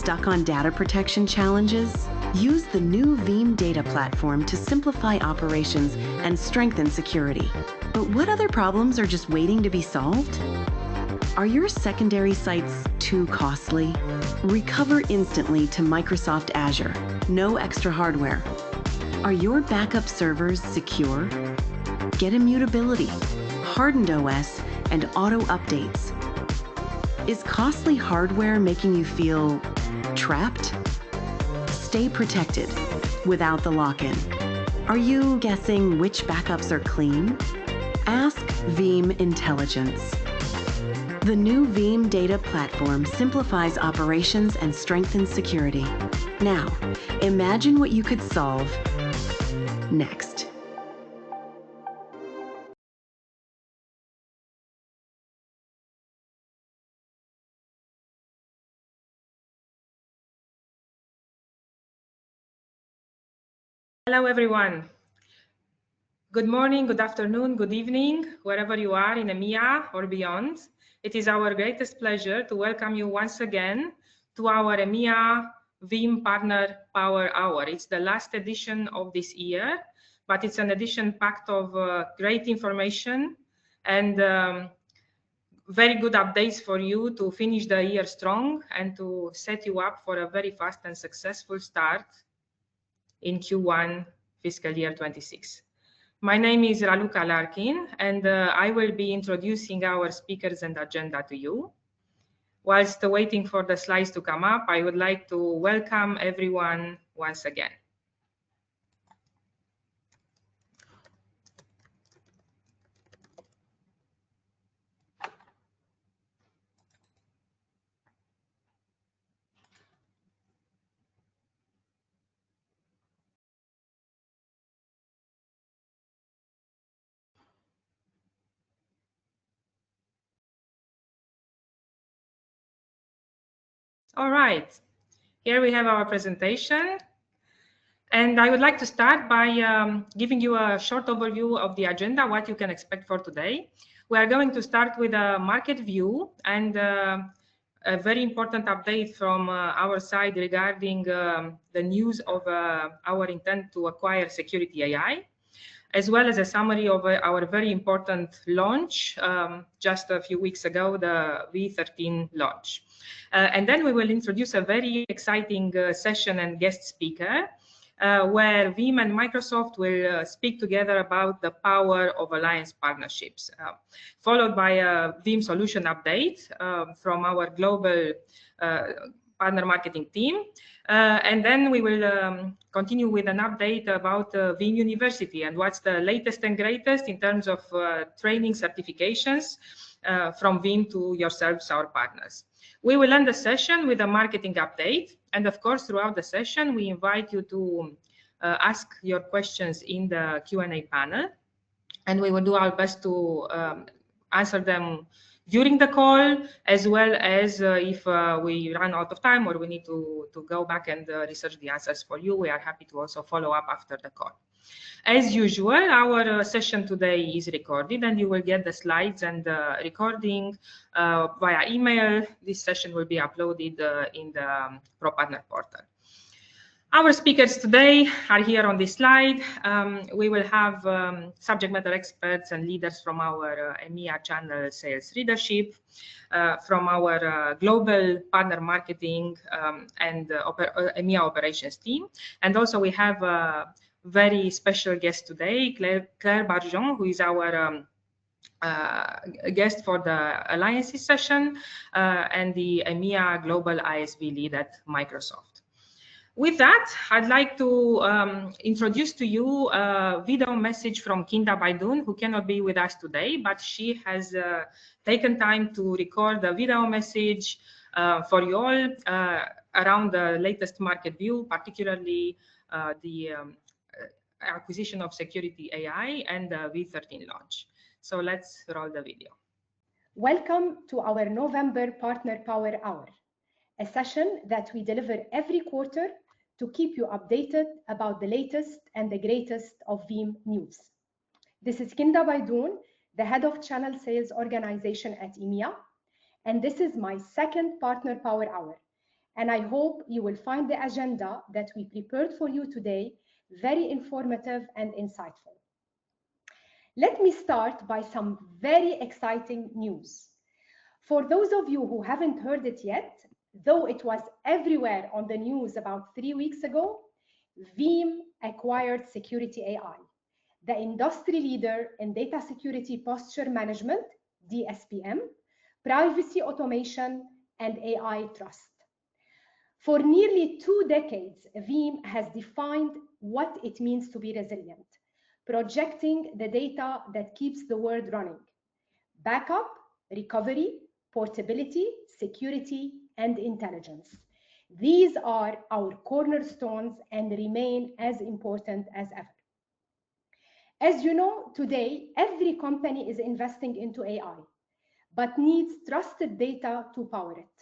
stuck on data protection challenges? Use the new Veeam data platform to simplify operations and strengthen security. But what other problems are just waiting to be solved? Are your secondary sites too costly? Recover instantly to Microsoft Azure. No extra hardware. Are your backup servers secure? Get immutability, hardened OS, and auto updates. Is costly hardware making you feel trapped? Stay protected without the lock-in. Are you guessing which backups are clean? Ask Veeam Intelligence. The new Veeam data platform simplifies operations and strengthens security. Now, imagine what you could solve next. Hello, everyone. Good morning, good afternoon, good evening, wherever you are in EMEA or beyond. It is our greatest pleasure to welcome you once again to our EMEA Veeam Partner Power Hour. It's the last edition of this year, but it's an edition packed of great information and very good updates for you to finish the year strong and to set you up for a very fast and successful start in Q1 fiscal year 26. My name is Raluca Larkin, and I will be introducing our speakers and agenda to you. Whilst waiting for the slides to come up, I would like to welcome everyone once again. All right, here we have our presentation. And I would like to start by giving you a short overview of the agenda, what you can expect for today. We are going to start with a market view and a very important update from our side regarding the news of our intent to acquire Security AI, as well as a summary of our very important launch just a few weeks ago, the V13 launch. And then we will introduce a very exciting session and guest speaker where Veeam and Microsoft will speak together about the power of alliance partnerships, followed by a Veeam solution update from our global partner marketing team. And then we will continue with an update about Veeam University and what's the latest and greatest in terms of training certifications from Veeam to yourselves, our partners. We will end the session with a marketing update. And of course, throughout the session, we invite you to ask your questions in the Q&A panel. And we will do our best to answer them during the call, as well as if we run out of time or we need to go back and research the answers for you, we are happy to also follow up after the call. As usual, our session today is recorded and you will get the slides and the recording via email. This session will be uploaded in the ProPartner portal. Our speakers today are here on this slide. We will have subject matter experts and leaders from our EMEA channel sales leadership, from our global partner marketing and EMEA operations team. And also we have a very special guest today, Claire Barjon, who is our guest for the Alliances session and the EMEA Global ISV lead at Microsoft. With that, I'd like to introduce to you a video message from Kinda Baidun, who cannot be with us today, but she has taken time to record a video message for you all around the latest market view, particularly the acquisition of Security AI and the V13 launch. So let's roll the video. Welcome to our November Partner Power Hour, a session that we deliver every quarter to keep you updated about the latest and the greatest of Veeam news. This is Kinda Baidun, the head of channel sales organization at EMEA, and this is my second Partner Power Hour. and I hope you will find the agenda that we prepared for you today very informative and insightful. Let me start by some very exciting news. For those of you who haven't heard it yet, though it was everywhere on the news about 3 weeks ago, Veeam acquired Security AI, the industry leader in data security posture management, DSPM, privacy automation, and AI trust. For nearly 2 decades, Veeam has defined what it means to be resilient, projecting the data that keeps the world running: backup, recovery, portability, security, and intelligence. These are our cornerstones and remain as important as ever. As you know, today, every company is investing into AI, but needs trusted data to power it.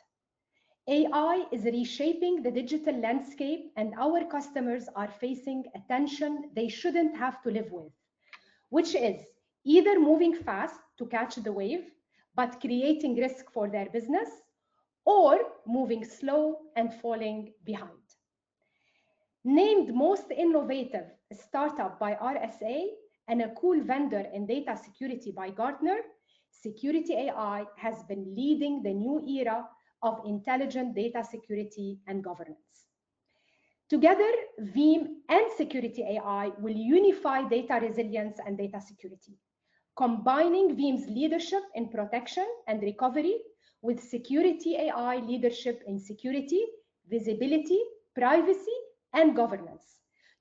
AI is reshaping the digital landscape, and our customers are facing a tension they shouldn't have to live with, which is either moving fast to catch the wave, but creating risk for their business, or moving slow and falling behind. Named most innovative startup by RSA and a cool vendor in data security by Gartner, Security AI has been leading the new era of intelligent data security and governance. Together, Veeam and Security AI will unify data resilience and data security, combining Veeam's leadership in protection and recovery with Security AI leadership in security, visibility, privacy, and governance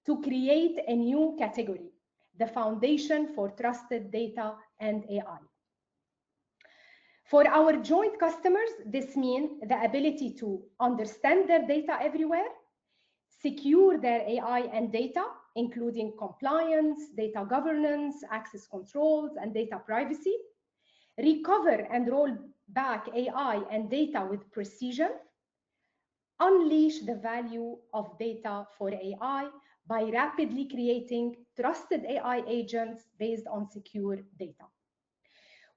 to create a new category, the foundation for trusted data and AI. For our joint customers, this means the ability to understand their data everywhere, secure their AI and data, including compliance, data governance, access controls, and data privacy, recover and roll back AI and data with precision, unleash the value of data for AI by rapidly creating trusted AI agents based on secure data.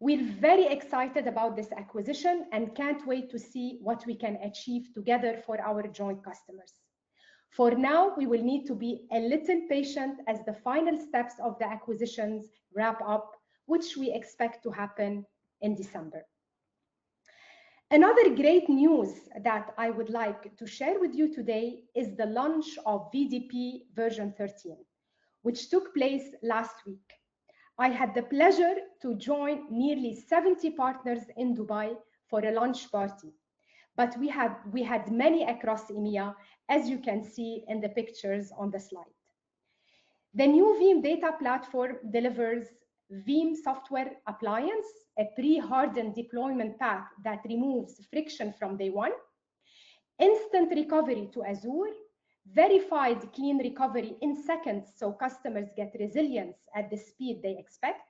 We're very excited about this acquisition and can't wait to see what we can achieve together for our joint customers. For now, we will need to be a little patient as the final steps of the acquisitions wrap up, which we expect to happen in December. Another great news that I would like to share with you today is the launch of VDP version 13, which took place last week. I had the pleasure to join nearly 70 partners in Dubai for a launch party, but we had many across EMEA, as you can see in the pictures on the slide. The new Veeam data platform delivers Veeam software appliance, a pre-hardened deployment path that removes friction from day one, instant recovery to Azure, verified clean recovery in seconds so customers get resilience at the speed they expect,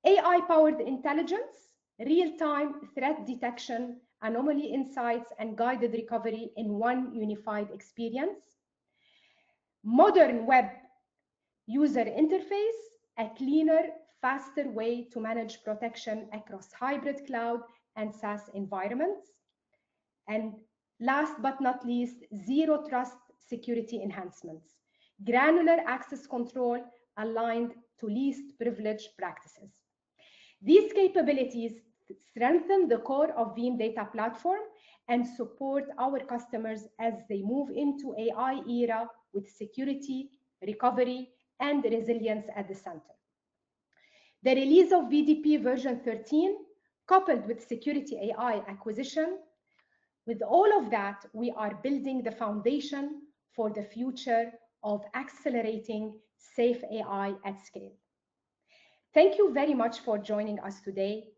AI-powered intelligence, real-time threat detection, anomaly insights, and guided recovery in one unified experience, modern web user interface, a cleaner, faster way to manage protection across hybrid cloud and SaaS environments, and last but not least, zero trust security enhancements, granular access control aligned to least privilege practices. These capabilities strengthen the core of Veeam data platform and support our customers as they move into AI era with security, recovery, and resilience at the center. The release of VDP version 13, coupled with Security AI acquisition, with all of that, we are building the foundation for the future of accelerating safe AI at scale. Thank you very much for joining us today.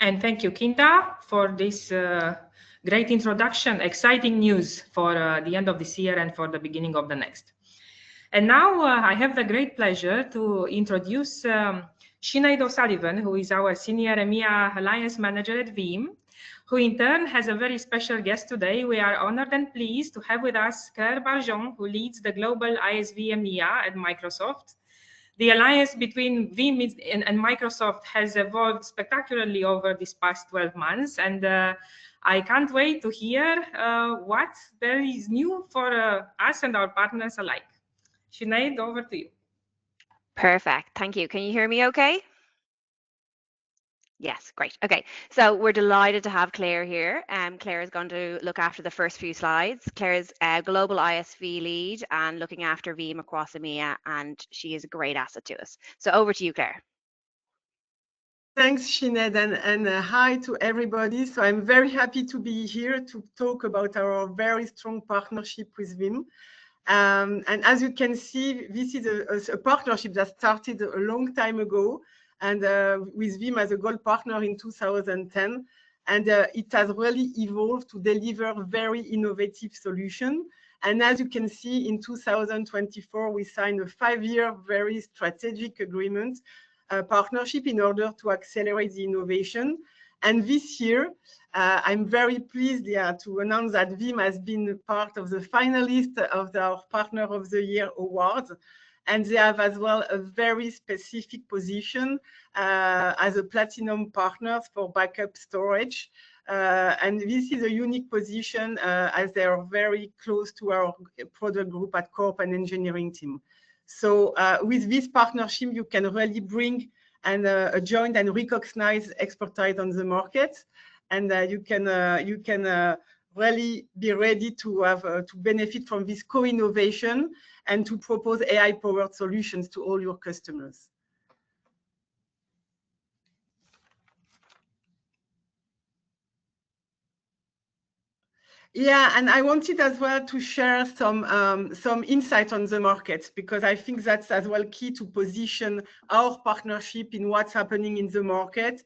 And thank you, Kinta, for this great introduction, exciting news for the end of this year and for the beginning of the next. And now I have the great pleasure to introduce Sinead O'Sullivan, who is our Senior EMEA Alliance Manager at Veeam, who in turn has a very special guest today. We are honored and pleased to have with us Claire Barjon, who leads the Global ISV EMEA at Microsoft. The alliance between Veeam and Microsoft has evolved spectacularly over these past 12 months, and I can't wait to hear what there is new for us and our partners alike. Sinead, over to you. Perfect. Thank you. Can you hear me okay? Yes, great. Okay, so we're delighted to have Claire here. Claire is going to look after the first few slides. Claire is a global ISV lead and looking after Veeam across EMEA, and she is a great asset to us. So over to you, Claire. Thanks, Sinead, and hi to everybody. So I'm very happy to be here to talk about our very strong partnership with Veeam. And as you can see, this is a partnership that started a long time ago, and with Veeam as a gold partner in 2010. And it has really evolved to deliver very innovative solution. And as you can see, in 2024, we signed a 5-year very strategic agreement partnership in order to accelerate the innovation. And this year, I'm very pleased to announce that Veeam has been part of the finalist of our Partner of the Year Awards. And they have as well a very specific position as a platinum partner for backup storage. And this is a unique position as they are very close to our product group at Corp and engineering team. So with this partnership, you can really bring a joint and recognized expertise on the market, and you can really be ready to have to benefit from this co-innovation and to propose AI-powered solutions to all your customers. Yeah, and I wanted as well to share some insight on the market, because I think that's as well key to position our partnership in what's happening in the market.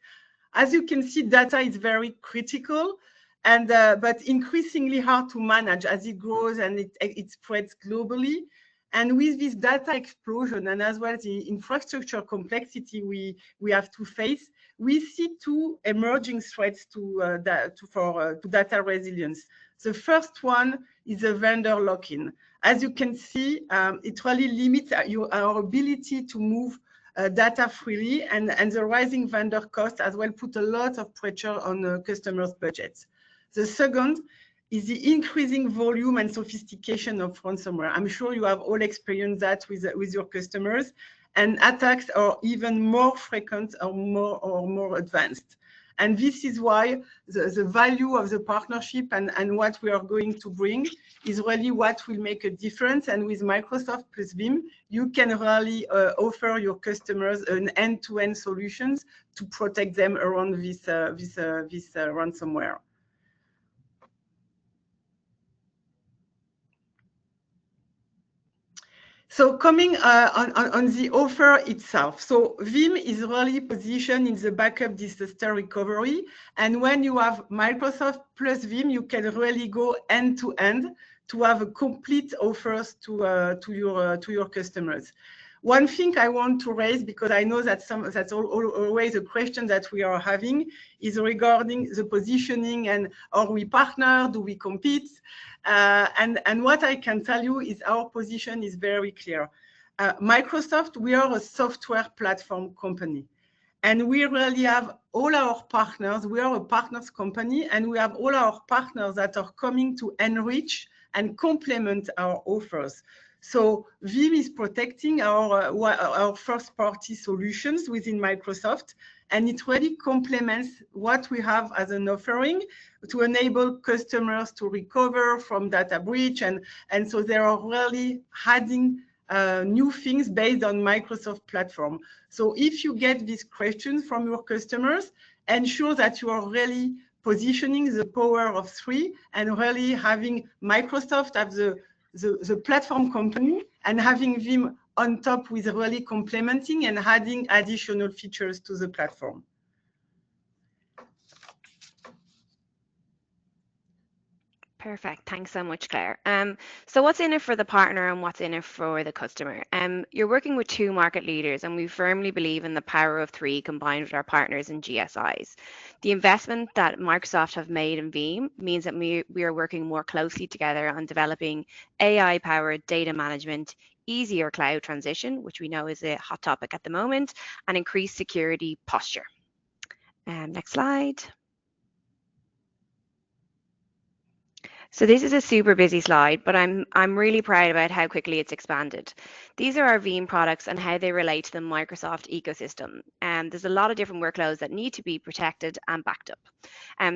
As you can see, data is very critical, and but increasingly hard to manage as it grows and it spreads globally. And with this data explosion and as well the infrastructure complexity we have to face, we see two emerging threats to data resilience. The first one is a vendor lock-in. As you can see, it really limits our ability to move data freely, and the rising vendor costs as well put a lot of pressure on customers' budgets. The second is the increasing volume and sophistication of ransomware. I'm sure you have all experienced that with your customers, and attacks are even more frequent or more advanced. And this is why the value of the partnership and what we are going to bring is really what will make a difference. And with Microsoft plus Veeam, you can really offer your customers an end-to-end solutions to protect them around this ransomware. So coming on the offer itself, so Veeam is really positioned in the backup disaster recovery, and when you have Microsoft plus Veeam, you can really go end to end to have a complete offers to your customers. One thing I want to raise, because I know that that's always a question that we are having, is regarding the positioning and are we partner, do we compete? And what I can tell you is our position is very clear. Microsoft, we are a software platform company, and we really have all our partners. We are a partners company, and we have all our partners that are coming to enrich and complement our offers. So Veeam is protecting our first-party solutions within Microsoft, and it really complements what we have as an offering to enable customers to recover from data breach. And so they are really adding new things based on Microsoft platform. So if you get these questions from your customers, ensure that you are really positioning the power of 3 and really having Microsoft as the platform company and having Veeam on top with really complementing and adding additional features to the platform. Perfect. Thanks so much, Claire. So what's in it for the partner and what's in it for the customer? You're working with 2 market leaders, and we firmly believe in the power of 3 combined with our partners and GSIs. The investment that Microsoft have made in Veeam means that we are working more closely together on developing AI-powered data management, easier cloud transition, which we know is a hot topic at the moment, and increased security posture. Next slide. So this is a super busy slide, but I'm really proud about how quickly it's expanded. These are our Veeam products and how they relate to the Microsoft ecosystem. There's a lot of different workloads that need to be protected and backed up.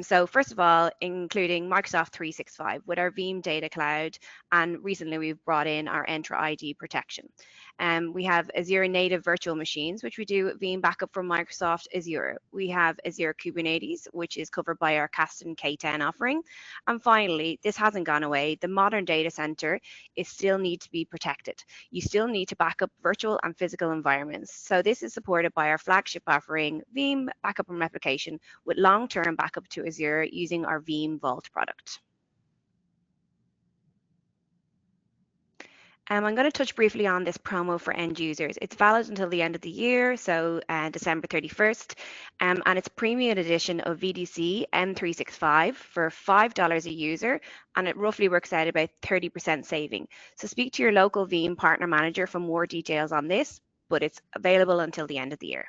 So first of all, including Microsoft 365 with our Veeam Data Cloud, and recently we've brought in our Entra ID protection. We have Azure native virtual machines, which we do Veeam backup from Microsoft Azure. We have Azure Kubernetes, which is covered by our Kasten K10 offering. And finally, this hasn't gone away. The modern data center still needs to be protected. You still need to back up virtual and physical environments. So this is supported by our flagship offering, Veeam Backup and Replication, with long-term backup to Azure using our Veeam Vault product. I'm going to touch briefly on this promo for end users. It's valid until the end of the year, so December 31st, and it's premium edition of VDC M365 for $5 a user, and it roughly works out about 30% saving. So speak to your local Veeam partner manager for more details on this, but it's available until the end of the year.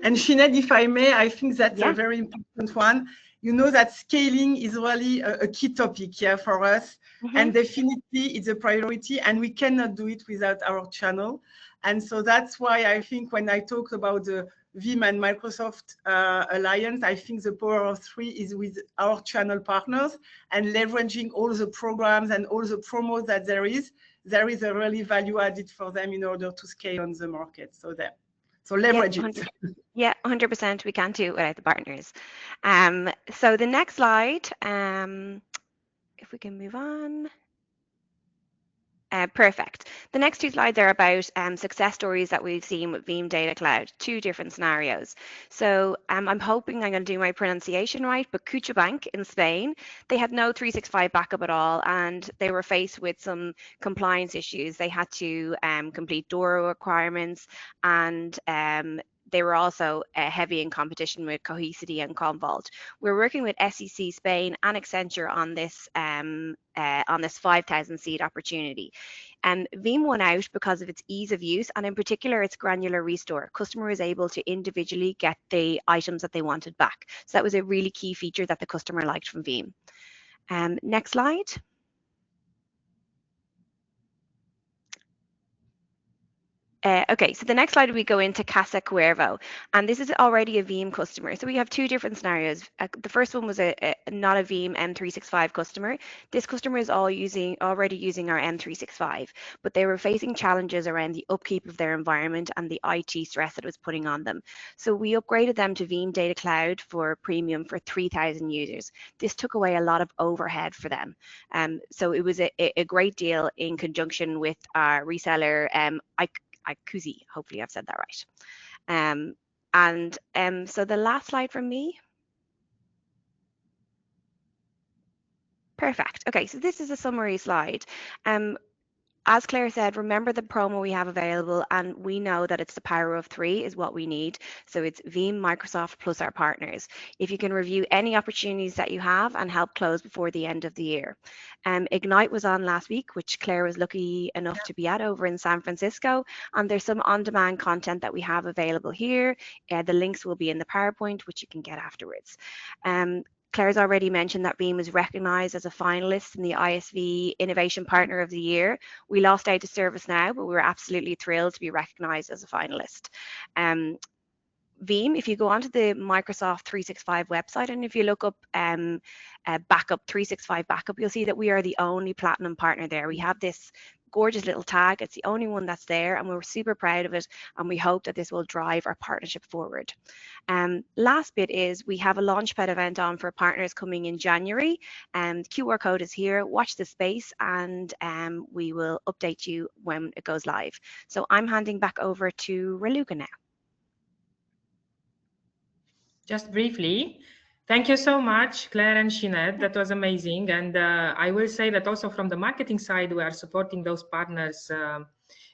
And Sinead, if I may, I think that's a very important one. You know that scaling is really a key topic here for us. And definitely it's a priority, and we cannot do it without our channel. And so that's why I think when I talk about the Veeam and Microsoft alliance, I think the power of three is with our channel partners and leveraging all the programs and all the promos that there is a really value added for them in order to scale on the market. So leverage it. Yeah, 100%. We can't do it without the partners. So the next slide, if we can move on. Perfect. The next two slides are about success stories that we've seen with Veeam Data Cloud, two different scenarios. So I'm hoping I'm going to do my pronunciation right, but CaixaBank in Spain, they had no 365 backup at all, and they were faced with some compliance issues. They had to complete DORA requirements, and they were also heavy in competition with Cohesity and Commvault. We're working with SEC Spain and Accenture on this 5,000 seat opportunity. Veeam won out because of its ease of use, and in particular its granular restore. Customer was able to individually get the items that they wanted back. So that was a really key feature that the customer liked from Veeam. Next slide. Okay, so the next slide we go into Casa Cuervo, and this is already a Veeam customer. So we have two different scenarios. The first one was not a Veeam M365 customer. This customer is already using our M365, but they were facing challenges around the upkeep of their environment and the IT stress that it was putting on them. So we upgraded them to Veeam Data Cloud for premium for 3,000 users. This took away a lot of overhead for them. So it was a great deal in conjunction with our reseller, Kuzi, hopefully I've said that right. So the last slide from me. Perfect. Okay, so this is a summary slide. As Claire said, remember the promo we have available, and we know that it's the power of three is what we need. So it's Veeam, Microsoft, plus our partners. If you can review any opportunities that you have and help close before the end of the year. Ignite was on last week, which Claire was lucky enough to be at over in San Francisco. And there's some on-demand content that we have available here. The links will be in the PowerPoint, which you can get afterwards. Claire's already mentioned that Veeam was recognised as a finalist in the ISV Innovation Partner of the Year. We lost out to ServiceNow, but we were absolutely thrilled to be recognised as a finalist. Veeam, if you go onto the Microsoft 365 website, and if you look up backup 365 backup, you'll see that we are the only platinum partner there. We have this gorgeous little tag. It's the only one that's there, and we're super proud of it, and we hope that this will drive our partnership forward. Last bit is we have a Launchpad event on for partners coming in January, and QR code is here. Watch the space, and we will update you when it goes live. So I'm handing back over to Raluca now. Just briefly, thank you so much, Claire and Sinead. That was amazing. And I will say that also from the marketing side, we are supporting those partners,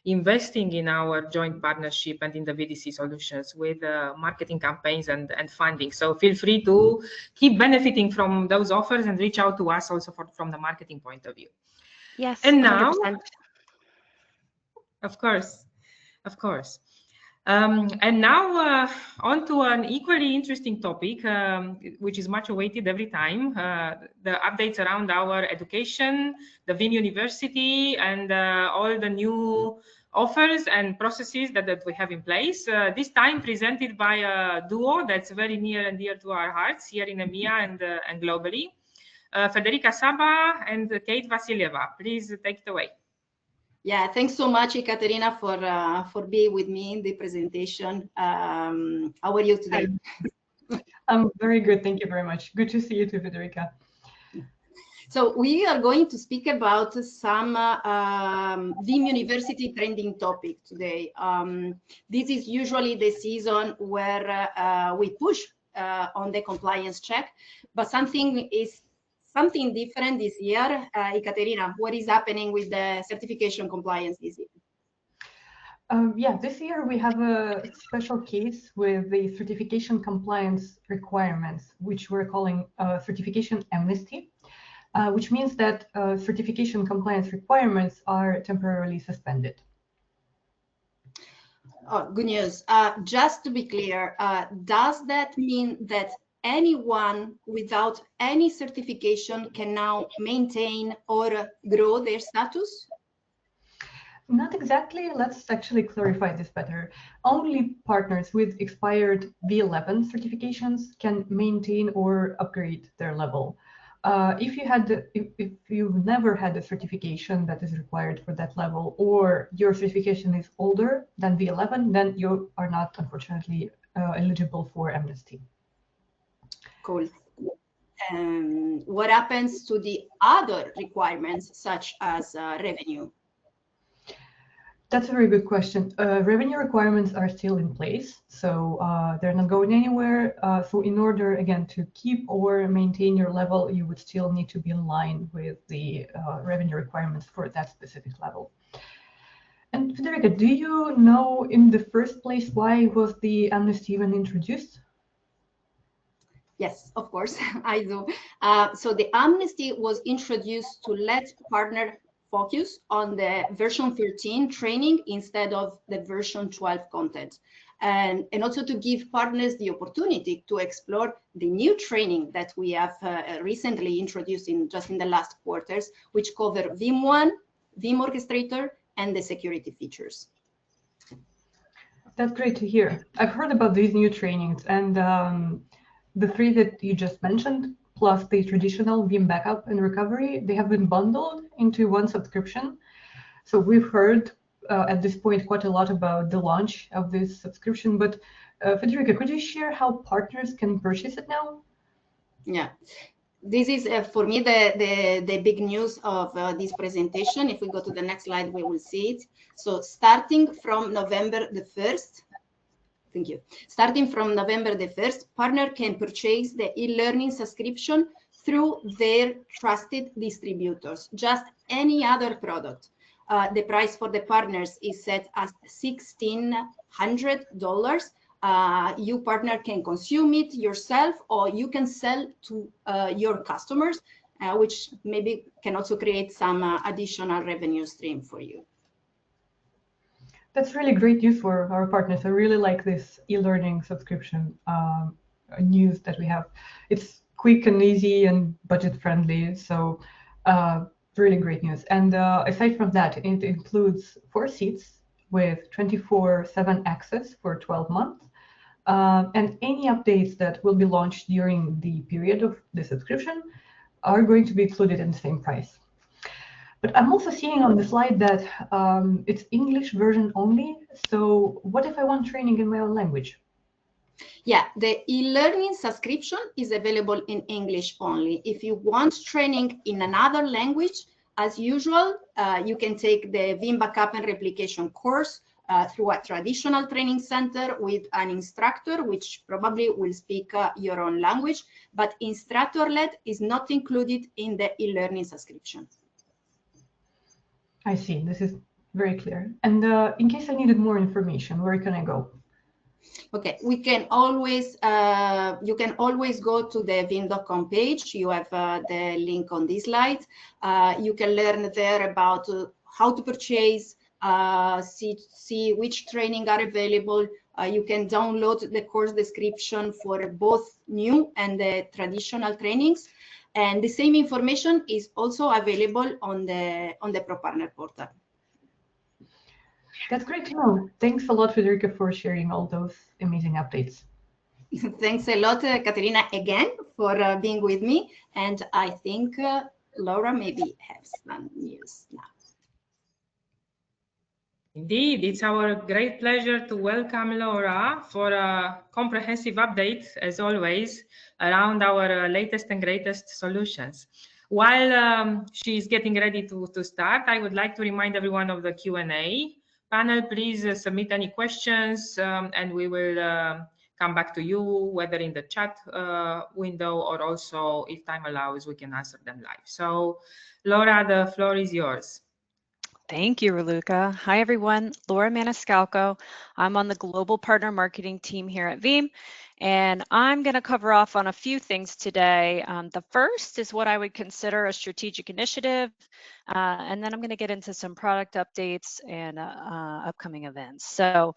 investing in our joint partnership and in the VDC solutions with marketing campaigns and funding. So feel free to keep benefiting from those offers and reach out to us also from the marketing point of view. Yes, and now, 100%. Of course, of course. And now on to an equally interesting topic, which is much awaited every time, the updates around our education, the Veeam University, and all the new offers and processes that we have in place. This time presented by a duo that's very near and dear to our hearts here in EMEA and globally. Federica Saba and Kate Vasilyeva, please take it away. Yeah, thanks so much, Ekaterina, for being with me in the presentation. How are you today? I'm very good, thank you very much. Good to see you too, Federica. So we are going to speak about some Veeam University trending topic today. This is usually the season where we push on the compliance check, but something different this year. Ekaterina, what is happening with the certification compliance this year? Yeah, this year we have a special case with the certification compliance requirements, which we're calling certification amnesty, which means that certification compliance requirements are temporarily suspended. Oh, good news. Just to be clear, does that mean that anyone without any certification can now maintain or grow their status? Not exactly. Let's actually clarify this better. Only partners with expired V11 certifications can maintain or upgrade their level. If you've never had a certification that is required for that level, or your certification is older than V11, then you are not, unfortunately, eligible for amnesty. Cool. What happens to the other requirements, such as revenue? That's a very good question. Revenue requirements are still in place, so they're not going anywhere. So in order, again, to keep or maintain your level, you would still need to be in line with the revenue requirements for that specific level. And Federica, do you know in the first place why was the amnesty even introduced? Yes, of course, I do. So the amnesty was introduced to let partners focus on the version 13 training instead of the version 12 content. And also to give partners the opportunity to explore the new training that we have recently introduced just in the last quarters, which cover Veeam 1, Veeam Orchestrator, and the security features. That's great to hear. I've heard about these new trainings, and the three that you just mentioned, plus the traditional Veeam backup and recovery, they have been bundled into one subscription. So we've heard at this point quite a lot about the launch of this subscription, but Federica, could you share how partners can purchase it now? Yeah, this is for me the big news of this presentation. If we go to the next slide, we will see it. So starting from November the 1st, thank you. Starting from November the 1st, partner can purchase the e-learning subscription through their trusted distributors, just any other product. The price for the partners is set as $1,600. You partner can consume it yourself, or you can sell to your customers, which maybe can also create some additional revenue stream for you. That's really great news for our partners. I really like this e-learning subscription news that we have. It's quick and easy and budget friendly, so really great news. And aside from that, it includes 4 seats with 24/7 access for 12 months. And any updates that will be launched during the period of the subscription are going to be included in the same price. But I'm also seeing on the slide that it's English version only. So what if I want training in my own language? Yeah, the e-learning subscription is available in English only. If you want training in another language, as usual, you can take the Veeam Backup and Replication course through a traditional training center with an instructor, which probably will speak your own language, but instructor-led is not included in the e-learning subscription. I see. This is very clear. And in case I needed more information, where can I go? Okay, we can always, you can always go to the veeam.com page. You have the link on this slide. You can learn there about how to purchase, see which training are available. You can download the course description for both new and the traditional trainings. And the same information is also available on the Pro Partner portal. That's great to know. Thanks a lot, Federica, for sharing all those amazing updates. Thanks a lot, Caterina, again, for being with me. And I think Laura maybe has some news now. Indeed, it's our great pleasure to welcome Laura for a comprehensive update, as always, around our latest and greatest solutions. While she's getting ready to start, I would like to remind everyone of the Q&A panel. Please submit any questions and we will come back to you, whether in the chat window or also, if time allows, we can answer them live. So, Laura, the floor is yours. Thank you, Raluca. Hi, everyone. Laura Maniscalco. I'm on the Global Partner Marketing team here at Veeam, and I'm going to cover off on a few things today. The first is what I would consider a strategic initiative, and then I'm going to get into some product updates and upcoming events. So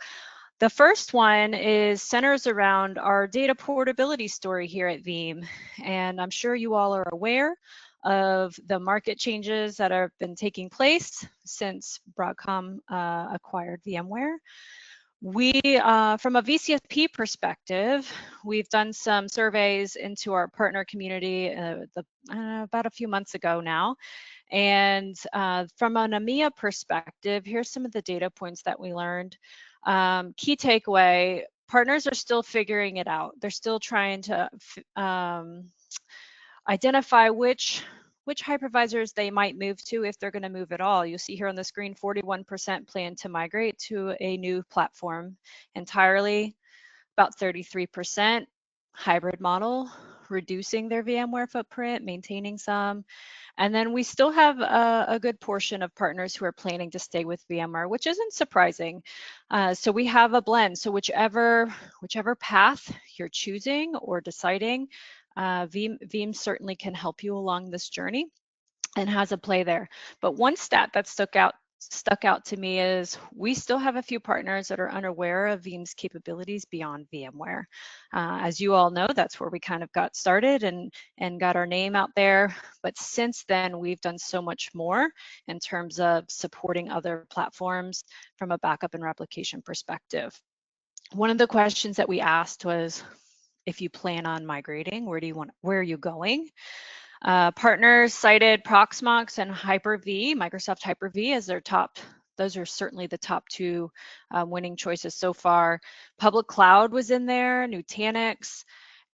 the first one centers around our data portability story here at Veeam, and I'm sure you all are aware of the market changes that have been taking place since Broadcom acquired VMware. We, from a VCSP perspective, we've done some surveys into our partner community about a few months ago now. And from an EMEA perspective, here's some of the data points that we learned. Key takeaway, partners are still figuring it out. They're still trying to identify which hypervisors they might move to if they're going to move at all. You see here on the screen, 41% plan to migrate to a new platform entirely, about 33% hybrid model, reducing their VMware footprint, maintaining some. And then we still have a good portion of partners who are planning to stay with VMware, which isn't surprising. So we have a blend. So whichever path you're choosing or deciding, Veeam certainly can help you along this journey and has a play there. But one stat that stuck out to me is we still have a few partners that are unaware of Veeam's capabilities beyond VMware. As you all know, that's where we kind of got started and got our name out there. But since then, we've done so much more in terms of supporting other platforms from a backup and replication perspective. One of the questions that we asked was, if you plan on migrating, where are you going? Partners cited Proxmox and Hyper-V, Microsoft Hyper-V as their top. Those are certainly the top two winning choices so far. Public cloud was in there, Nutanix,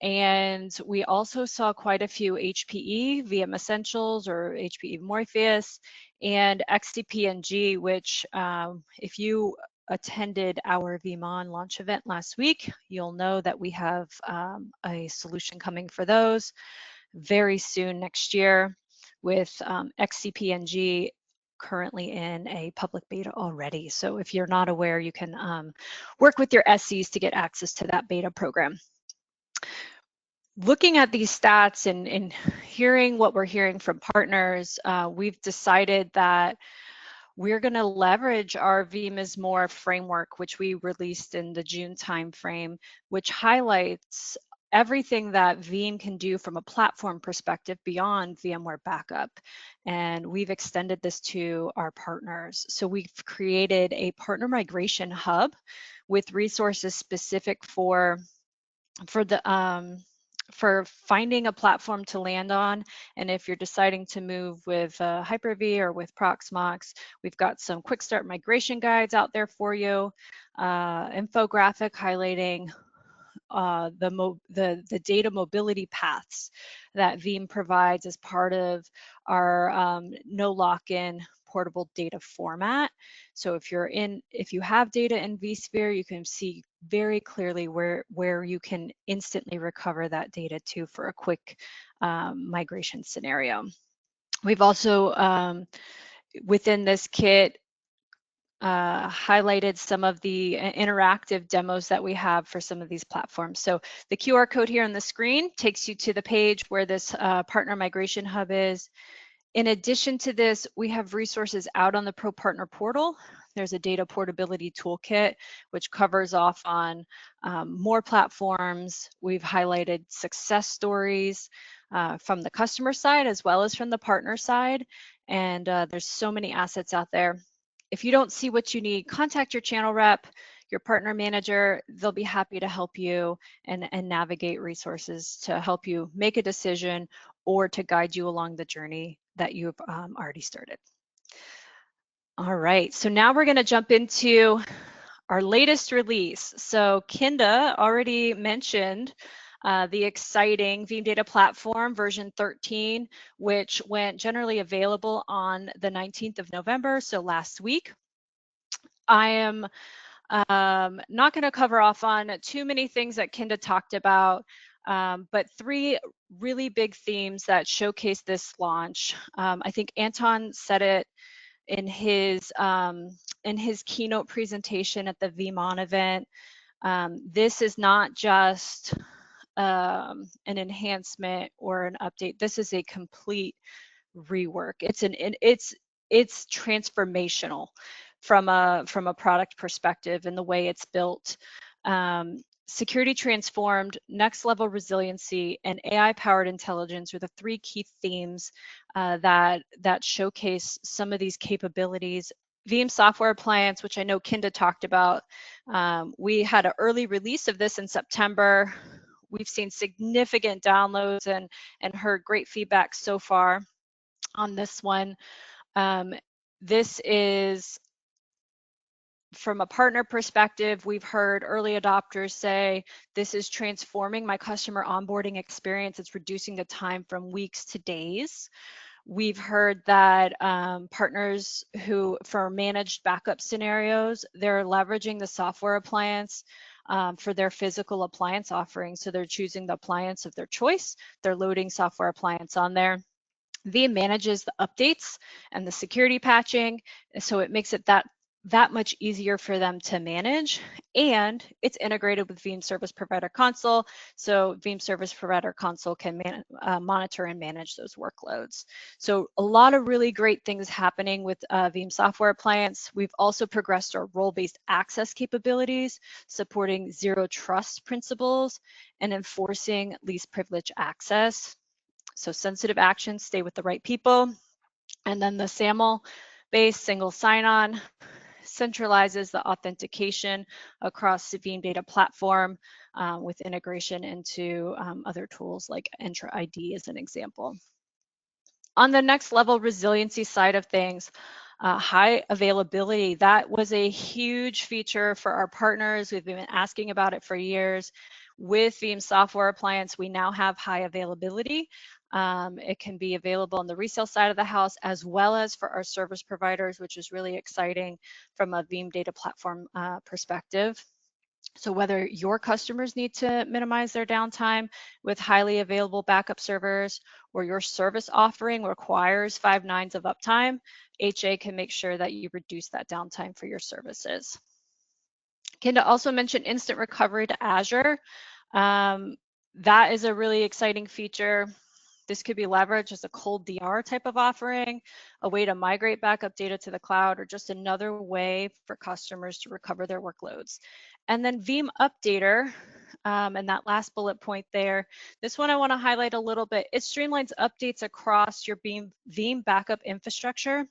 and we also saw quite a few HPE, VM Essentials or HPE Morpheus, and XCP-ng, which if you attended our VeeamON launch event last week, you'll know that we have a solution coming for those very soon next year with XCP-ng currently in a public beta already. So if you're not aware, you can work with your SCs to get access to that beta program. Looking at these stats and hearing what we're hearing from partners, we've decided that we're going to leverage our Veeam is More framework, which we released in the June timeframe, which highlights everything that Veeam can do from a platform perspective beyond VMware backup. And we've extended this to our partners. So we've created a partner migration hub with resources specific for finding a platform to land on. And if you're deciding to move with Hyper-V or with Proxmox, we've got some quick start migration guides out there for you, infographic highlighting the data mobility paths that Veeam provides as part of our no lock-in portable data format. So if you have data in vSphere, you can see very clearly where you can instantly recover that data to for a quick migration scenario. We've also within this kit highlighted some of the interactive demos that we have for some of these platforms. So the QR code here on the screen takes you to the page where this partner migration hub is. In addition to this, we have resources out on the Pro Partner portal There's a data portability toolkit, which covers off on more platforms. We've highlighted success stories from the customer side as well as from the partner side. And there's so many assets out there. If you don't see what you need, contact your channel rep, your partner manager. They'll be happy to help you and navigate resources to help you make a decision or to guide you along the journey that you've already started. All right, so now we're going to jump into our latest release. So Kinda already mentioned the exciting Veeam Data Platform version 13, which went generally available on the 19th of November, so last week. I am not going to cover off on too many things that Kinda talked about, but three really big themes that showcase this launch. I think Anton said it in his keynote presentation at the Veeam event. This is not just an enhancement or an update. This is a complete rework. It's transformational from a product perspective and the way it's built. Security transformed, next level resiliency, and AI-powered intelligence are the three key themes that showcase some of these capabilities. Veeam software appliance, which I know Kinda talked about, we had an early release of this in September. We've seen significant downloads and heard great feedback so far on this one. This is, from a partner perspective, we've heard early adopters say, this is transforming my customer onboarding experience. It's reducing the time from weeks to days. We've heard that partners who, for managed backup scenarios, they're leveraging the software appliance for their physical appliance offering. So they're choosing the appliance of their choice. They're loading software appliance on there. Veeam manages the updates and the security patching, so it makes it that much easier for them to manage, and it's integrated with Veeam Service Provider Console, so Veeam Service Provider Console can monitor and manage those workloads. So a lot of really great things happening with Veeam Software Appliance. We've also progressed our role-based access capabilities, supporting zero trust principles and enforcing least privilege access. So sensitive actions stay with the right people. And then the SAML-based single sign-on centralizes the authentication across the Veeam Data Platform with integration into other tools like Entra ID as an example. On the next level resiliency side of things, high availability, that was a huge feature for our partners. We've been asking about it for years. With Veeam Software Appliance, we now have high availability. It can be available on the resale side of the house as well as for our service providers, which is really exciting from a Veeam Data Platform perspective. So whether your customers need to minimize their downtime with highly available backup servers, or your service offering requires 5 nines of uptime, HA can make sure that you reduce that downtime for your services. Kinda also mentioned instant recovery to Azure. That is a really exciting feature. This could be leveraged as a cold DR type of offering, a way to migrate backup data to the cloud, or just another way for customers to recover their workloads. And then Veeam Updater, and that last bullet point there, this one I want to highlight a little bit. It streamlines updates across your Veeam backup infrastructure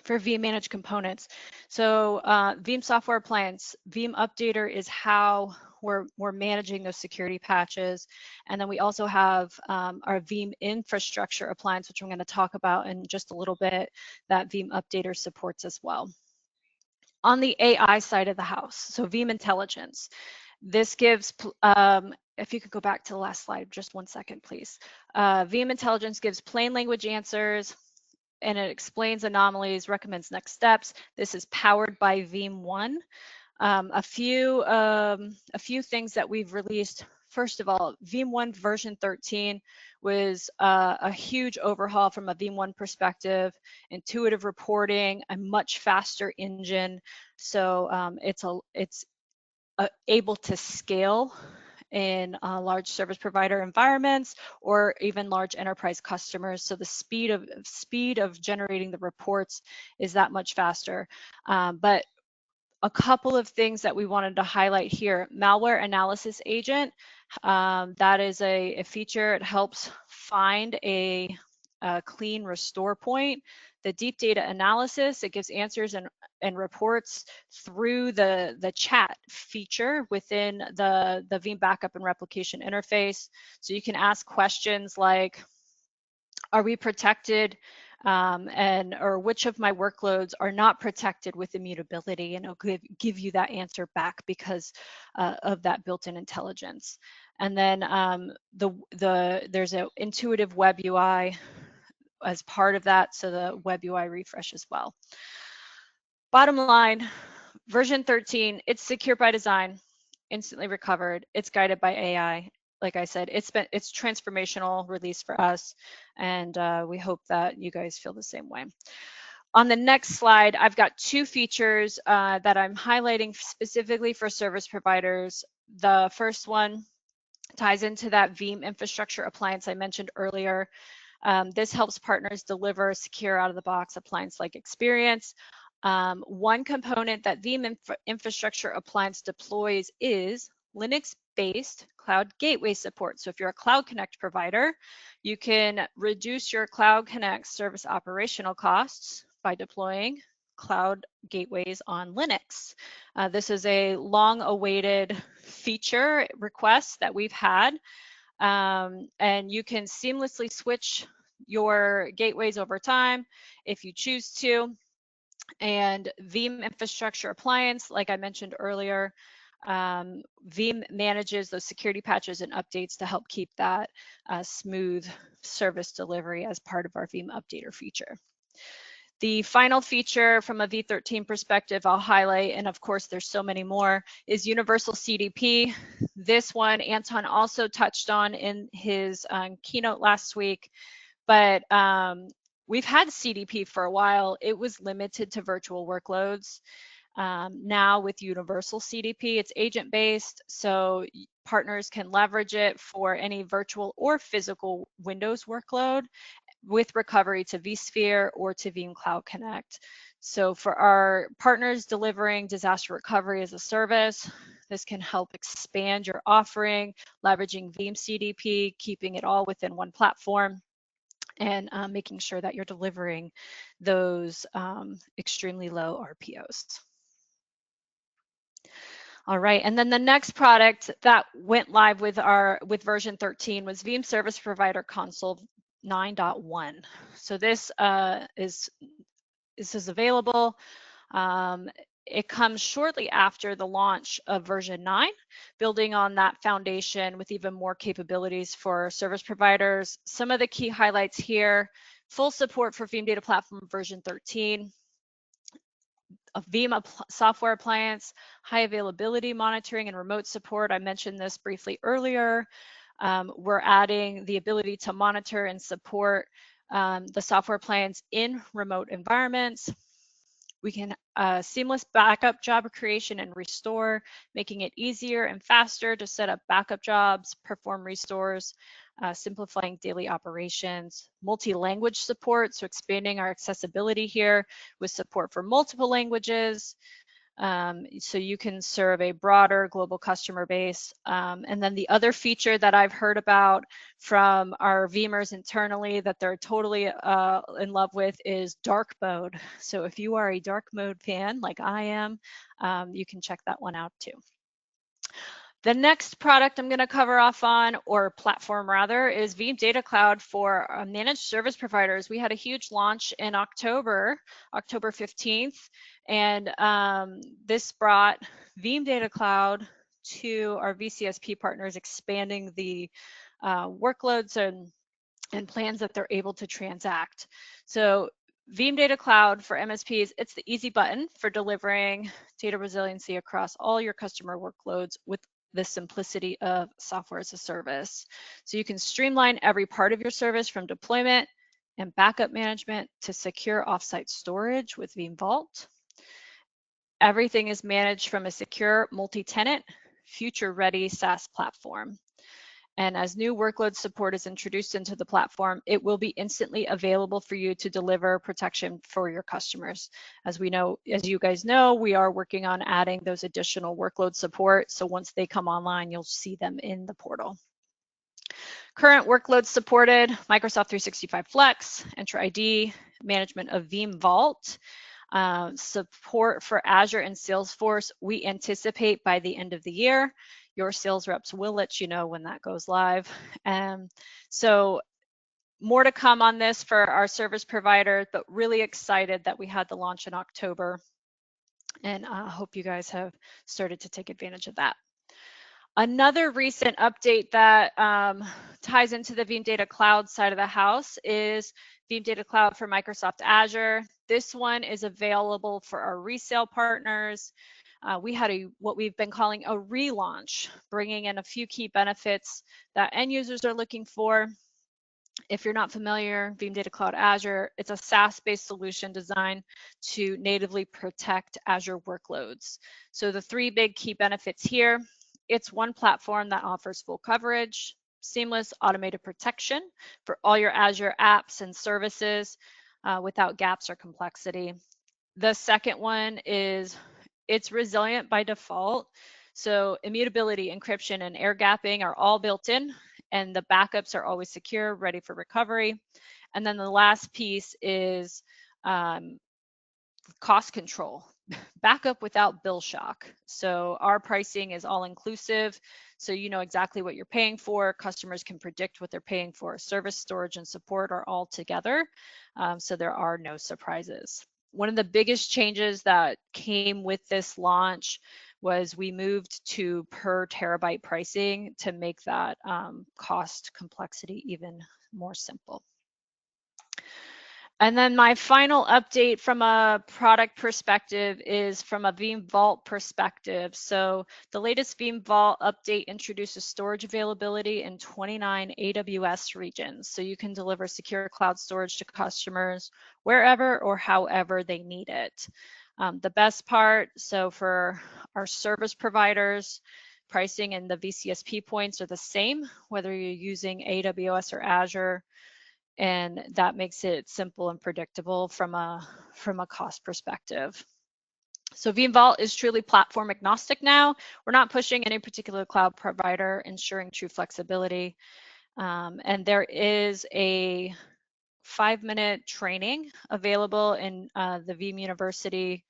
for Veeam managed components. So Veeam Software Appliance, Veeam Updater is how we're managing those security patches. And then we also have our Veeam Infrastructure Appliance, which I'm going to talk about in just a little bit, that Veeam Updater supports as well. On the AI side of the house, so Veeam Intelligence, this gives, if you could go back to the last slide, just 1 second, please. Veeam Intelligence gives plain language answers, and it explains anomalies, recommends next steps. This is powered by Veeam One. A few things that we've released. First of all, Veeam One version 13 was a huge overhaul from a Veeam One perspective, intuitive reporting, a much faster engine. So it's able to scale in large service provider environments or even large enterprise customers. So the speed of generating the reports is that much faster. But a couple of things that we wanted to highlight here: malware analysis agent. That is a feature. It helps find a clean restore point. The deep data analysis, it gives answers and reports through the chat feature within the Veeam backup and replication interface. So you can ask questions like, are we protected, or which of my workloads are not protected with immutability, and it'll give you that answer back because of that built-in intelligence. And then there's an intuitive web UI as part of that, so the web UI refresh as well. Bottom line, version 13, it's secure by design, instantly recovered, it's guided by AI. Like I said, it's transformational release for us, and we hope that you guys feel the same way. On the next slide, I've got two features that I'm highlighting specifically for service providers. The first one ties into that Veeam infrastructure appliance I mentioned earlier. This helps partners deliver a secure out-of-the-box appliance-like experience. One component that Veeam infrastructure appliance deploys is Linux-based Cloud Gateway support. So if you're a Cloud Connect provider, you can reduce your Cloud Connect service operational costs by deploying Cloud Gateways on Linux. This is a long-awaited feature request that we've had. And you can seamlessly switch your gateways over time if you choose to. And Veeam infrastructure appliance, like I mentioned earlier, Veeam manages those security patches and updates to help keep that smooth service delivery as part of our Veeam updater feature. The final feature from a V13 perspective I'll highlight, and of course there's so many more, is Universal CDP. This one Anton also touched on in his keynote last week, but we've had CDP for a while. It was limited to virtual workloads. Now with Universal CDP, it's agent-based, so partners can leverage it for any virtual or physical Windows workload, with recovery to vSphere or to Veeam Cloud Connect. So for our partners delivering disaster recovery as a service, this can help expand your offering, leveraging Veeam CDP, keeping it all within one platform, and making sure that you're delivering those extremely low RPOs. All right, and then the next product that went live with version 13 was Veeam Service Provider Console 9.1. So this is available. It comes shortly after the launch of version 9, building on that foundation with even more capabilities for service providers. Some of the key highlights here: full support for Veeam Data Platform version 13, a Veeam software appliance, high availability monitoring and remote support. I mentioned this briefly earlier. We're adding the ability to monitor and support the software appliance in remote environments. We can seamless backup job creation and restore, making it easier and faster to set up backup jobs, perform restores, simplifying daily operations, multi-language support, so expanding our accessibility here with support for multiple languages, so you can serve a broader global customer base. And then the other feature that I've heard about from our Veeamers internally that they're totally in love with is dark mode. So if you are a dark mode fan like I am, you can check that one out too. The next product I'm going to cover off on, or platform rather, is Veeam Data Cloud for managed service providers. We had a huge launch in October 15th, and this brought Veeam Data Cloud to our VCSP partners, expanding the workloads and plans that they're able to transact. So Veeam Data Cloud for MSPs, it's the easy button for delivering data resiliency across all your customer workloads with the simplicity of software as a service. So you can streamline every part of your service, from deployment and backup management to secure offsite storage with Veeam Vault. Everything is managed from a secure multi-tenant future-ready SaaS platform. And as new workload support is introduced into the platform, it will be instantly available for you to deliver protection for your customers. As you guys know, we are working on adding those additional workload support. So once they come online, you'll see them in the portal. Current workloads supported: Microsoft 365 Flex, Entra ID, management of Veeam Vault, support for Azure and Salesforce. We anticipate by the end of the year. Your sales reps will let you know when that goes live. So more to come on this for our service provider, but really excited that we had the launch in October, and I hope you guys have started to take advantage of that. Another recent update that ties into the Veeam Data Cloud side of the house is Veeam Data Cloud for Microsoft Azure. This one is available for our resale partners. We had what we've been calling a relaunch, bringing in a few key benefits that end users are looking for. If you're not familiar, Veeam Data Cloud Azure, it's a SaaS-based solution designed to natively protect Azure workloads. So the three big key benefits here: it's one platform that offers full coverage, seamless automated protection for all your Azure apps and services without gaps or complexity. The second one is it's resilient by default. So immutability, encryption, and air gapping are all built in, and the backups are always secure, ready for recovery. And then the last piece is cost control, backup without bill shock. So our pricing is all inclusive, so you know exactly what you're paying for. Customers can predict what they're paying for. Service, storage, and support are all together, so there are no surprises. One of the biggest changes that came with this launch was we moved to per terabyte pricing to make that cost complexity even more simple. And then my final update from a product perspective is from a Veeam Vault perspective. So the latest Veeam Vault update introduces storage availability in 29 AWS regions. So you can deliver secure cloud storage to customers wherever or however they need it. The best part, so for our service providers, pricing and the VCSP points are the same, whether you're using AWS or Azure. And that makes it simple and predictable from a cost perspective. So Veeam Vault is truly platform agnostic now. We're not pushing any particular cloud provider, ensuring true flexibility. And there is a 5-minute training available in the Veeam University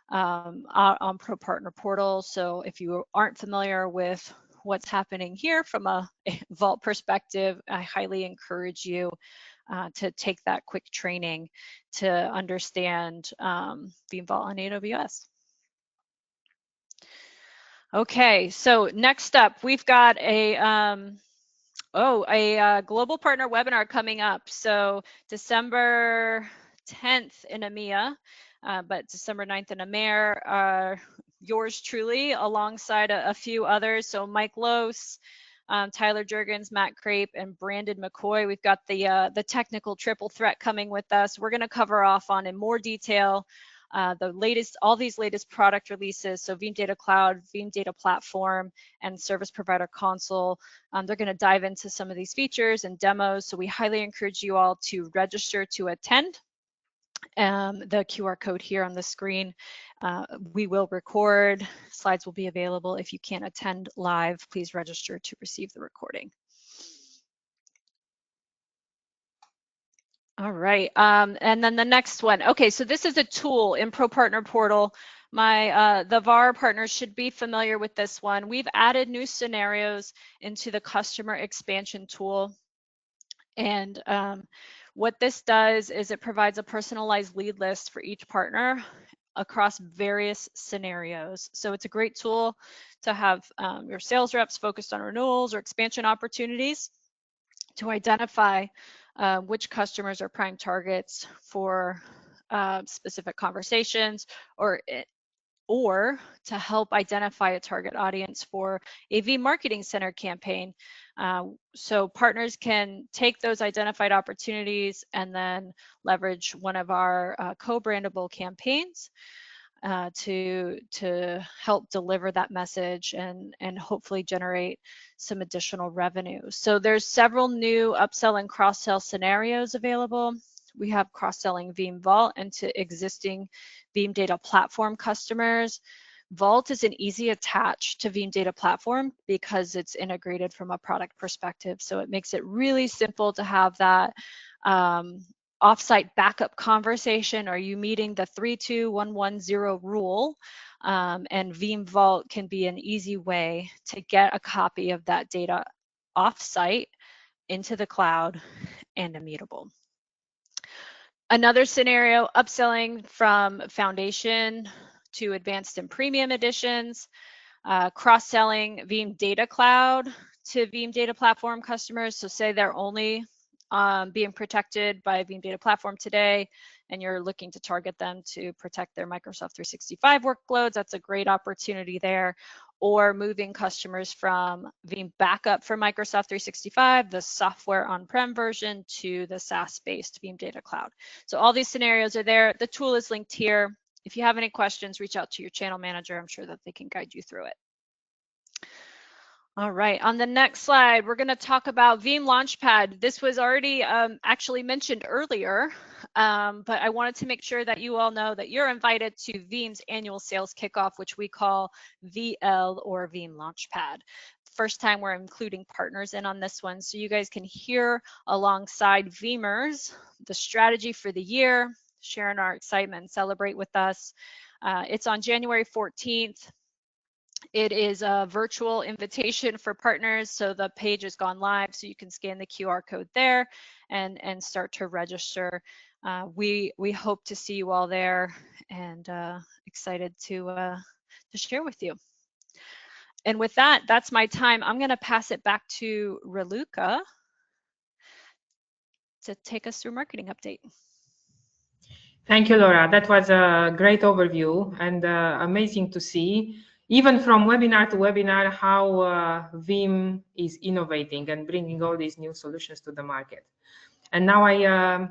on Pro Partner Portal. So if you aren't familiar with what's happening here from a Vault perspective, I highly encourage you to take that quick training to understand Veeam Vault on AWS. Okay, so next up, we've got a global partner webinar coming up. So December 10th in EMEA, but December 9th in EMEA, yours truly, alongside a few others. So Mike Lose, Tyler Jurgens, Matt Crape, and Brandon McCoy. We've got the technical triple threat coming with us. We're going to cover off on in more detail all these latest product releases. So Veeam Data Cloud, Veeam Data Platform, and Service Provider Console. They're going to dive into some of these features and demos. So we highly encourage you all to register to attend. The QR code here on the screen. We will record. Slides will be available. If you can't attend live, please register to receive the recording. All right, and then the next one. Okay, so this is a tool in Pro Partner Portal. The VAR partners should be familiar with this one. We've added new scenarios into the customer expansion tool. And what this does is it provides a personalized lead list for each partner across various scenarios. So it's a great tool to have your sales reps focused on renewals or expansion opportunities to identify which customers are prime targets for specific conversations, or to help identify a target audience for a Veeam Marketing Center campaign. So partners can take those identified opportunities and then leverage one of our co-brandable campaigns. to help deliver that message and hopefully generate some additional revenue. So there's several new upsell and cross-sell scenarios available. We have cross-selling Veeam Vault into existing Veeam Data Platform customers. Vault is an easy attach to Veeam Data Platform because it's integrated from a product perspective. So it makes it really simple to have that offsite backup conversation. Are you meeting the 32110 rule? And Veeam Vault can be an easy way to get a copy of that data offsite into the cloud and immutable. Another scenario, upselling from Foundation to Advanced and Premium editions, cross-selling Veeam Data Cloud to Veeam Data Platform customers. So say they're only being protected by Veeam Data Platform today, and you're looking to target them to protect their Microsoft 365 workloads, that's a great opportunity there. Or moving customers from Veeam Backup for Microsoft 365, the software on-prem version, to the SaaS-based Veeam Data Cloud. So all these scenarios are there. The tool is linked here. If you have any questions, reach out to your channel manager. I'm sure that they can guide you through it. All right, on the next slide, we're going to talk about Veeam Launchpad. This was already actually mentioned earlier, but I wanted to make sure that you all know that you're invited to Veeam's annual sales kickoff, which we call VL or Veeam Launchpad. First time we're including partners in on this one, so you guys can hear alongside Veeamers the strategy for the year, sharing our excitement, and celebrate with us. It's on January 14th. It is a virtual invitation for partners, so the page has gone live, so you can scan the QR code there and start to register. We hope to see you all there, and excited to share with you. And with that, that's my time. I'm going to pass it back to Raluca to take us through marketing update. Thank you, Laura. That was a great overview and amazing to see, even from webinar to webinar, how Veeam is innovating and bringing all these new solutions to the market. And now I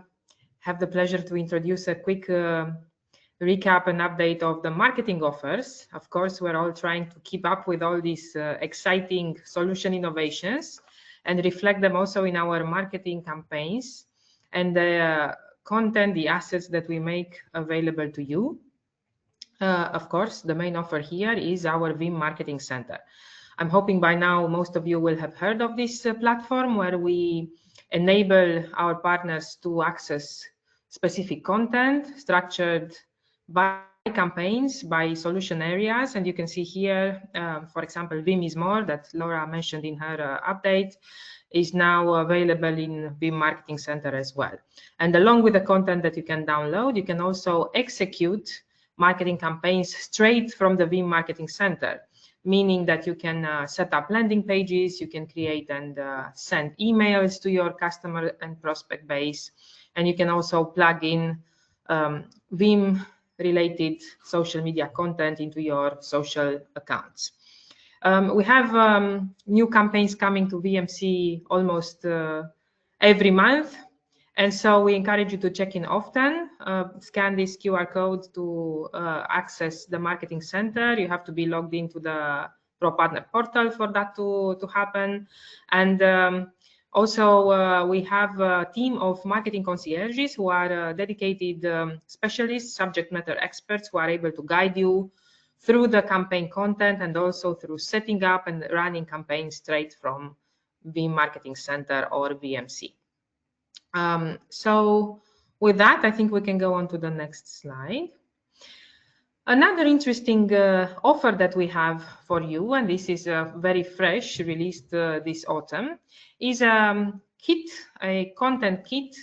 have the pleasure to introduce a quick recap and update of the marketing offers. Of course, we're all trying to keep up with all these exciting solution innovations and reflect them also in our marketing campaigns and the content, the assets that we make available to you. Of course, the main offer here is our Veeam Marketing Center. I'm hoping by now most of you will have heard of this platform where we enable our partners to access specific content structured by campaigns, by solution areas. And you can see here, for example, Veeam is More that Laura mentioned in her update is now available in Veeam Marketing Center as well. And along with the content that you can download, you can also execute marketing campaigns straight from the Veeam Marketing Center, meaning that you can set up landing pages, you can create and send emails to your customer and prospect base, and you can also plug in Veeam related social media content into your social accounts. We have new campaigns coming to VMC almost every month. And so we encourage you to check in often, scan this QR code to access the Marketing Center. You have to be logged into the Pro Partner Portal for that to happen. And also we have a team of marketing concierges who are dedicated specialists, subject matter experts who are able to guide you through the campaign content and also through setting up and running campaigns straight from Veeam Marketing Center or VMC. So with that, I think we can go on to the next slide. Another interesting offer that we have for you, and this is very fresh, released this autumn, is a kit, a content kit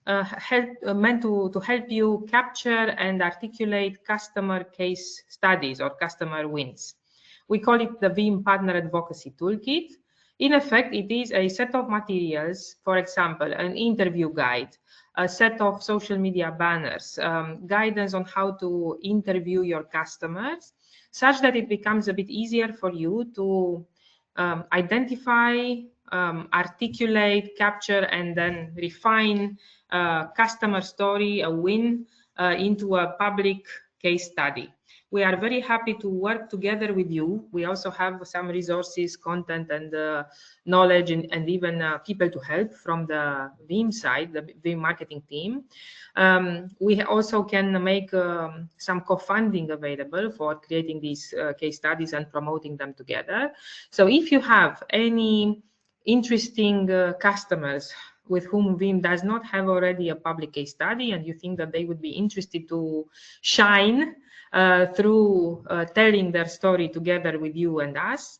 meant to help you capture and articulate customer case studies or customer wins. We call it the Veeam Partner Advocacy Toolkit. In effect, it is a set of materials, for example, an interview guide, a set of social media banners, guidance on how to interview your customers, such that it becomes a bit easier for you to identify, articulate, capture, and then refine a customer story, a win, into a public case study. we are very happy to work together with you. We also have some resources, content, and knowledge, and even people to help from the Veeam side, the Veeam marketing team. We also can make some co-funding available for creating these case studies and promoting them together. So if you have any interesting customers with whom Veeam does not have already a public case study, and you think that they would be interested to shine through telling their story together with you and us,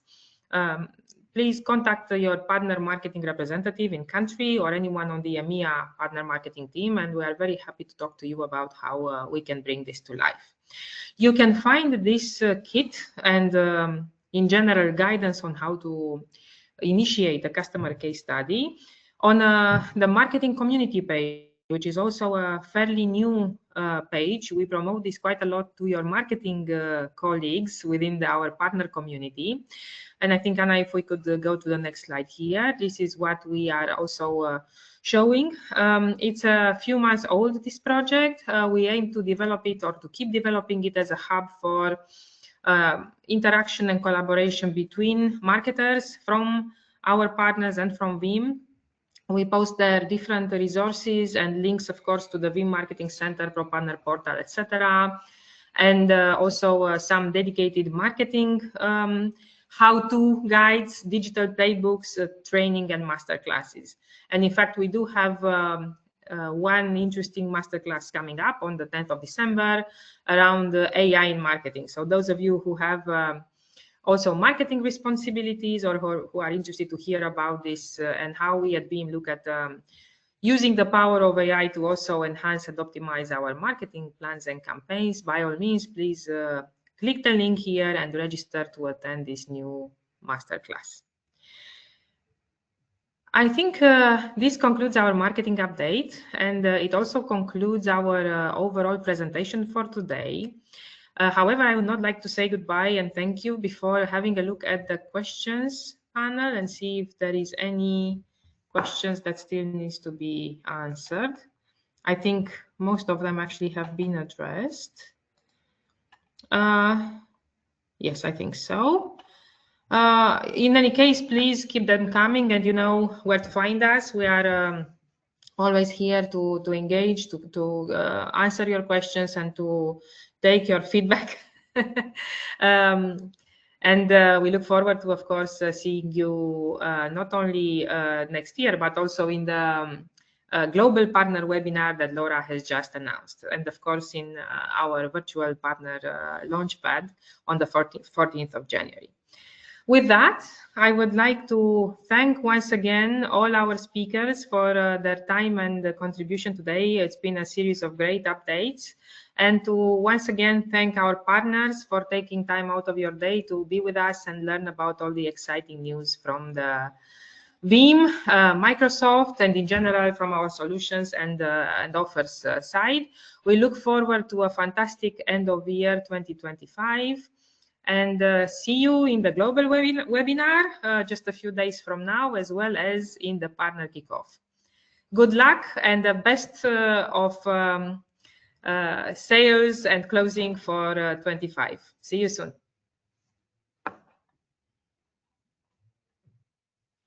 please contact your partner marketing representative in country or anyone on the EMEA partner marketing team, and we are very happy to talk to you about how we can bring this to life. You can find this kit and in general guidance on how to initiate a customer case study on the marketing community page, which is also a fairly new page. We promote this quite a lot to your marketing colleagues within our partner community. And I think, Anna, if we could go to the next slide here, this is what we are also showing. It's a few months old, this project. We aim to develop it or to keep developing it as a hub for interaction and collaboration between marketers from our partners and from Veeam. We post there different resources and links, of course, to the Veeam Marketing Center, Pro Partner Portal, etc. And also some dedicated marketing how-to guides, digital playbooks, training, and masterclasses. And in fact, we do have one interesting masterclass coming up on the 10th of December around AI in marketing. So those of you who have also marketing responsibilities or who are interested to hear about this and how we at Veeam look at using the power of AI to also enhance and optimize our marketing plans and campaigns, by all means, please click the link here and register to attend this new masterclass. I think this concludes our marketing update, and it also concludes our overall presentation for today. However, I would not like to say goodbye and thank you before having a look at the questions panel and see if there is any questions that still needs to be answered. I think most of them actually have been addressed. Yes, I think so. In any case, please keep them coming, and you know where to find us. We are always here to engage, to answer your questions and to take your feedback. And we look forward to, of course, seeing you not only next year, but also in the global partner webinar that Laura has just announced. And of course, in our virtual partner launchpad on the 14th of January. With that, I would like to thank once again all our speakers for their time and contribution today. It's been a series of great updates. And to once again thank our partners for taking time out of your day to be with us and learn about all the exciting news from the Veeam, Microsoft, and in general from our solutions and offers side. We look forward to a fantastic end of year 2025. And see you in the global webinar just a few days from now, as well as in the partner kickoff. Good luck and the best of sales and closing for 25. See you soon.